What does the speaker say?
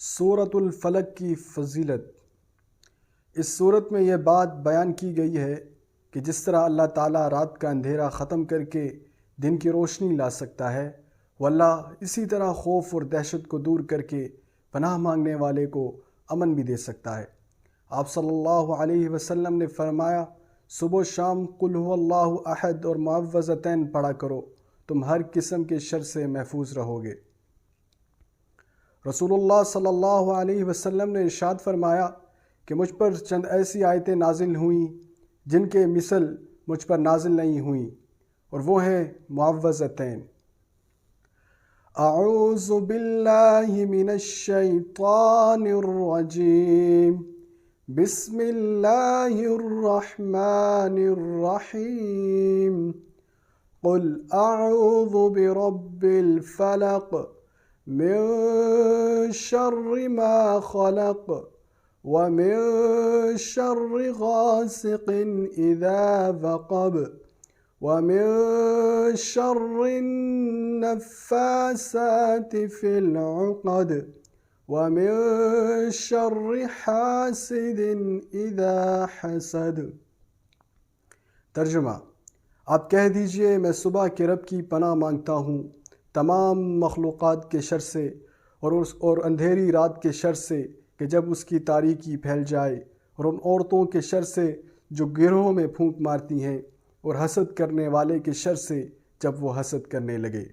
سورۃ الفلق کی فضیلت۔ اس صورت میں یہ بات بیان کی گئی ہے کہ جس طرح اللہ تعالیٰ رات کا اندھیرا ختم کر کے دن کی روشنی لا سکتا ہے، وہ اللہ اسی طرح خوف اور دہشت کو دور کر کے پناہ مانگنے والے کو امن بھی دے سکتا ہے۔ آپ صلی اللہ علیہ وسلم نے فرمایا، صبح و شام قل هو اللہ احد اور معوذتین پڑھا کرو، تم ہر قسم کے شر سے محفوظ رہو گے۔ رسول اللہ صلی اللہ علیہ وسلم نے ارشاد فرمایا کہ مجھ پر چند ایسی آیتیں نازل ہوئیں جن کے مثل مجھ پر نازل نہیں ہوئیں، اور وہ ہیں معوذتین۔ اعوذ باللہ من الشیطان الرجیم، بسم اللہ الرحمن الرحیم، قل اعوذ برب الفلق من شر ما خلق ومن شر غاسق اذا وقب ومن شر النفاثات في العقد ومن شر حاسد اذا حسد۔ ترجمہ: آپ کہہ دیجئے میں صبح کے رب کی پناہ مانگتا ہوں تمام مخلوقات کے شر سے اور اندھیری رات کے شر سے کہ جب اس کی تاریکی پھیل جائے، اور ان عورتوں کے شر سے جو گروہوں میں پھونک مارتی ہیں، اور حسد کرنے والے کے شر سے جب وہ حسد کرنے لگے۔